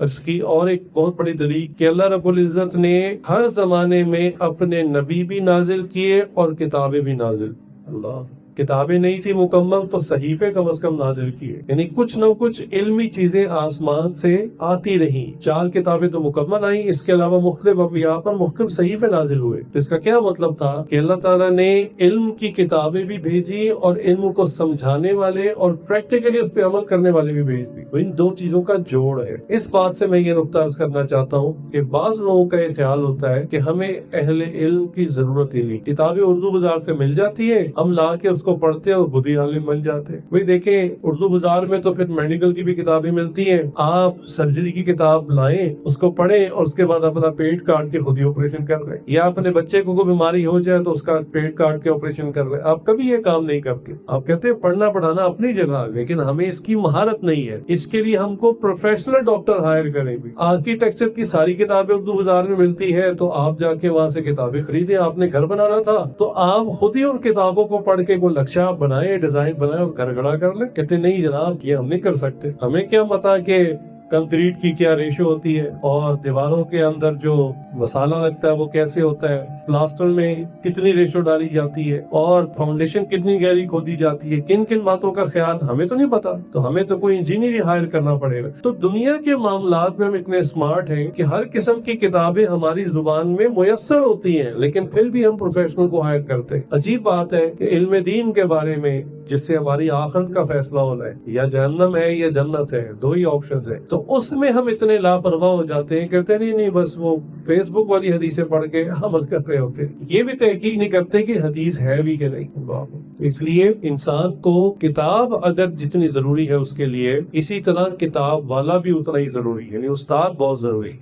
اس کی اور ایک بہت بڑی دلیل کہ اللہ رب العزت نے ہر زمانے میں اپنے نبی بھی نازل کیے اور کتابیں بھی نازل. اللہ، کتابیں نہیں تھی مکمل تو صحیفے کم از کم نازل کیے، یعنی کچھ نہ کچھ علمی چیزیں آسمان سے آتی رہیں. 4 کتابیں تو مکمل آئیں، اس کے علاوہ مختلف انبیاء پر مختلف صحیفے نازل ہوئے. تو اس کا کیا مطلب تھا کہ اللہ تعالیٰ نے علم کی کتابیں بھی بھیجی اور علم کو سمجھانے والے اور پریکٹیکلی اس پہ عمل کرنے والے بھی بھیج دی. تو ان 2 چیزوں کا جوڑ ہے. اس بات سے میں یہ نقطہ عرض کرنا چاہتا ہوں کہ بعض لوگوں کا یہ خیال ہوتا ہے کہ ہمیں اہل علم کی ضرورت ہی نہیں، کتابیں اردو بازار سے مل جاتی ہیں، ہم لا کے اس کو پڑھتے ہیں اور خود ہی عالم بن جاتے ہیں. بھئی دیکھیں، اردو بازار میں تو پھر میڈیکل کی بھی کتابیں ملتی ہیں. آپ سرجری کی کتاب لائیں، اس کو پڑھیں اور اس کے بعد اپنا پیٹ کاٹ کے خود ہی آپریشن کر رہے ہیں، یا اپنے بچے کو کوئی بیماری ہو جائے تو اس کا پیٹ کاٹ کے آپریشن کر رہے ہیں. آپ کبھی یہ کام نہیں کرتے. آپ کہتے ہیں پڑھنا پڑھانا اپنی جگہ، لیکن ہمیں اس کی مہارت نہیں ہے. اس کے لیے ہم کو پروفیشنل ڈاکٹر ہائر کریں. بھی آرکیٹیکچر کی ساری کتابیں اردو بازار میں ملتی ہے تو آپ جا کے وہاں سے کتابیں خریدیں. آپ نے گھر بنانا تھا تو آپ خود ہی ان کتابوں کو پڑھ کے کوئی نقشہ بنائے، ڈیزائن بنائے اور گھر کھڑا کر لیں. کہتے نہیں جناب، یہ ہم نہیں کر سکتے. ہمیں کیا پتا کہ کنکریٹ کی کیا ریشو ہوتی ہے اور دیواروں کے اندر جو مسالہ لگتا ہے وہ کیسے ہوتا ہے، پلاسٹر میں کتنی ریشو ڈالی جاتی ہے اور فاؤنڈیشن کتنی گہری کھودی جاتی ہے. کن کن باتوں کا خیال ہمیں تو نہیں پتا، تو ہمیں تو کوئی انجینئر ہی ہائر کرنا پڑے گا. تو دنیا کے معاملات میں ہم اتنے اسمارٹ ہیں کہ ہر قسم کی کتابیں ہماری زبان میں میسر ہوتی ہیں، لیکن پھر بھی ہم پروفیشنل کو ہائر کرتے ہیں. عجیب بات ہے کہ علم دین کے بارے میں جس سے ہماری آخرت کا فیصلہ ہونا ہے، یا جہنم ہے یا جنت ہے، 2 ہی آپشنز ہیں، تو اس میں ہم اتنے لاپرواہ ہو جاتے ہیں، کہتے نہیں بس وہ فیس بک والی حدیثیں پڑھ کے عمل کر رہے ہوتے ہیں. یہ بھی تحقیق نہیں کرتے کہ حدیث ہے بھی کہ نہیں. اس لیے انسان کو کتاب اگر جتنی ضروری ہے اس کے لیے، اسی طرح کتاب والا بھی اتنا ہی ضروری ہے، یعنی استاد بہت ضروری ہے.